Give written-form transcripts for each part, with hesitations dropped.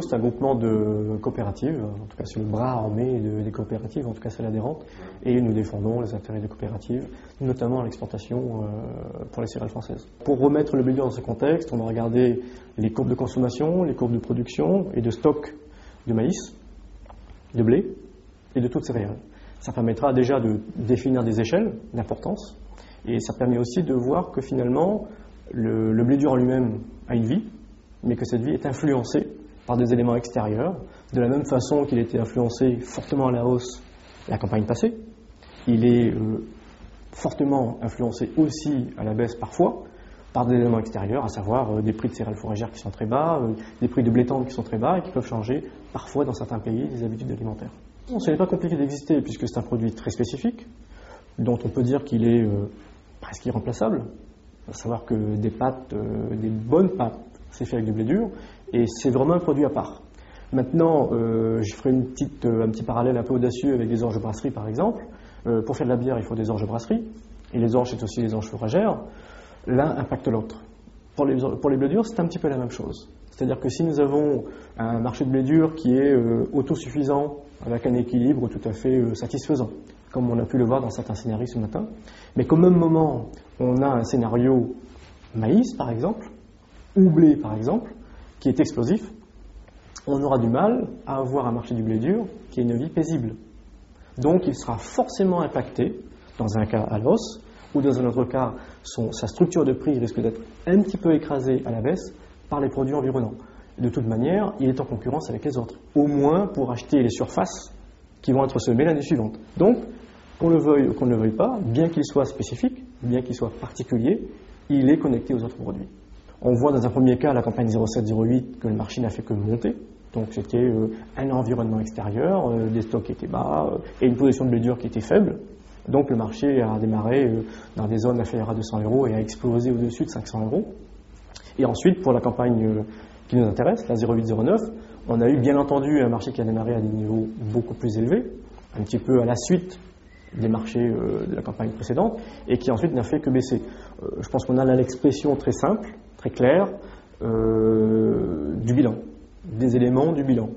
dur, c'est un groupement de coopératives, en tout cas c'est le bras armé des coopératives, en tout cas c'est l'adhérente, et nous défendons les intérêts des coopératives, notamment à l'exportation pour les céréales françaises. Pour remettre le blé dur dans ce contexte, on va regarder les courbes de consommation, les courbes de production et de stock de maïs, de blé et de toutes céréales. Ça permettra déjà de définir des échelles d'importance, et ça permet aussi de voir que finalement le blé dur en lui-même a une vie, mais que cette vie est influencée par des éléments extérieurs, de la même façon qu'il était influencé fortement à la hausse la campagne passée. Il est fortement influencé aussi à la baisse parfois par des éléments extérieurs, à savoir des prix de céréales fourragères qui sont très bas, des prix de blé tendre qui sont très bas et qui peuvent changer parfois dans certains pays les habitudes alimentaires. Bon, ce n'est pas compliqué d'exister puisque c'est un produit très spécifique dont on peut dire qu'il est presque irremplaçable, à savoir que des pâtes, des bonnes pâtes, c'est fait avec du blé dur et c'est vraiment un produit à part. Maintenant, je ferai un petit parallèle un peu audacieux avec les orges brasseries par exemple. Pour faire de la bière, il faut des orges brasseries et les orges, c'est aussi les orges fourragères. L'un impacte l'autre. Pour les blés durs, c'est un petit peu la même chose. C'est-à-dire que si nous avons un marché de blé dur qui est autosuffisant, avec un équilibre tout à fait satisfaisant, comme on a pu le voir dans certains scénarios ce matin, mais qu'au même moment, on a un scénario maïs, par exemple, ou blé, par exemple, qui est explosif, on aura du mal à avoir un marché du blé dur qui ait une vie paisible. Donc, il sera forcément impacté, dans un cas à l'os, ou dans un autre cas, sa structure de prix risque d'être un petit peu écrasée à la baisse par les produits environnants. De toute manière, il est en concurrence avec les autres, au moins pour acheter les surfaces qui vont être semées l'année suivante. Donc, qu'on le veuille ou qu'on ne le veuille pas, bien qu'il soit spécifique, bien qu'il soit particulier, il est connecté aux autres produits. On voit dans un premier cas, la campagne 07-08, que le marché n'a fait que monter. Donc c'était un environnement extérieur, des stocks qui étaient bas et une position de blé dur qui était faible. Donc le marché a démarré dans des zones inférieures à 200 € et a explosé au-dessus de 500 €. Et ensuite, pour la campagne qui nous intéresse, la 08-09, on a eu bien entendu un marché qui a démarré à des niveaux beaucoup plus élevés, un petit peu à la suite des marchés de la campagne précédente, et qui ensuite n'a fait que baisser. Je pense qu'on a là l'expression très simple, très claire, du bilan, des éléments du bilan,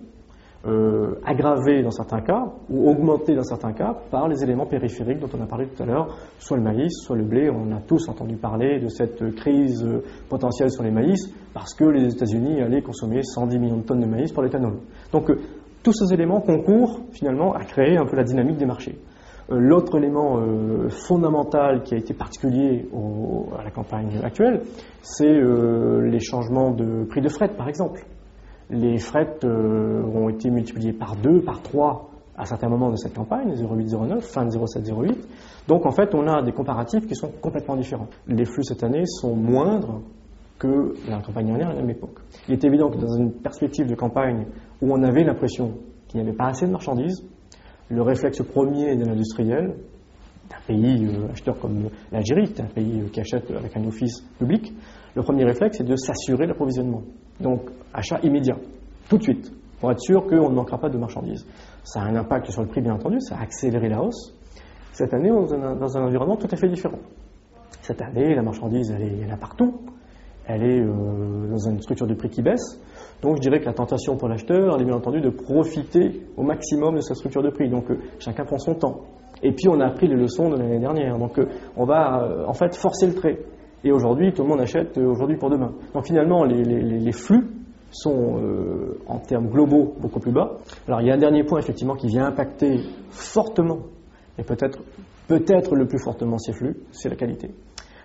aggravés dans certains cas, ou augmentés dans certains cas, par les éléments périphériques dont on a parlé tout à l'heure, soit le maïs, soit le blé. On a tous entendu parler de cette crise potentielle sur les maïs, parce que les États-Unis allaient consommer 110 millions de tonnes de maïs pour l'éthanol. Donc tous ces éléments concourent finalement à créer un peu la dynamique des marchés. L'autre élément fondamental qui a été particulier à la campagne actuelle, c'est les changements de prix de fret, par exemple. Les frets ont été multipliés par 2, par 3 à certains moments de cette campagne, 08-09, fin de 07-08. Donc en fait, on a des comparatifs qui sont complètement différents. Les flux cette année sont moindres que la campagne dernière à la même époque. Il est évident que dans une perspective de campagne où on avait l'impression qu'il n'y avait pas assez de marchandises, le réflexe premier de l'industriel, d'un pays acheteur comme l'Algérie, c'est un pays qui achète avec un office public, le premier réflexe est de s'assurer l'approvisionnement. Donc, achat immédiat, tout de suite, pour être sûr qu'on ne manquera pas de marchandises. Ça a un impact sur le prix, bien entendu, ça a accéléré la hausse. Cette année, on est dans un environnement tout à fait différent. Cette année, la marchandise, elle est là partout. Elle est dans une structure de prix qui baisse. Donc, je dirais que la tentation pour l'acheteur, elle est bien entendu de profiter au maximum de sa structure de prix. Donc, chacun prend son temps. Et puis, on a appris les leçons de l'année dernière. Donc, on va en fait forcer le trait. Et aujourd'hui, tout le monde achète aujourd'hui pour demain. Donc, finalement, les flux sont, en termes globaux, beaucoup plus bas. Alors, il y a un dernier point, effectivement, qui vient impacter fortement, et peut-être le plus fortement ces flux, c'est la qualité.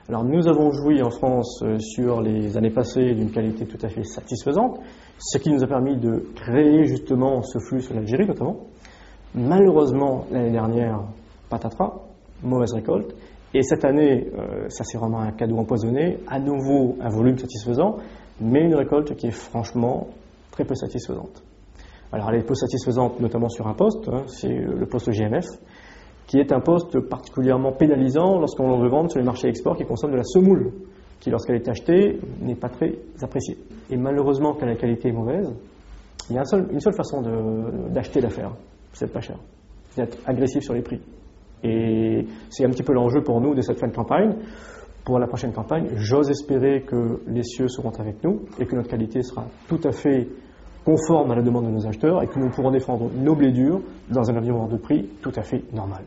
Alors, nous avons joui en France sur les années passées d'une qualité tout à fait satisfaisante, ce qui nous a permis de créer justement ce flux sur l'Algérie notamment. Malheureusement, l'année dernière, patatras, mauvaise récolte. Et cette année, ça c'est vraiment un cadeau empoisonné, à nouveau un volume satisfaisant, mais une récolte qui est franchement très peu satisfaisante. Alors elle est peu satisfaisante notamment sur un poste, c'est le poste GMF, qui est un poste particulièrement pénalisant lorsqu'on veut vendre sur les marchés export qui consomment de la semoule, qui lorsqu'elle est achetée n'est pas très appréciée. Et malheureusement, quand la qualité est mauvaise, il y a une seule façon d'acheter l'affaire, c'est d'être pas cher, c'est d'être agressif sur les prix. Et c'est un petit peu l'enjeu pour nous de cette fin de campagne. Pour la prochaine campagne, j'ose espérer que les cieux seront avec nous et que notre qualité sera tout à fait conforme à la demande de nos acheteurs et que nous pourrons défendre nos blés durs dans un environnement de prix tout à fait normal.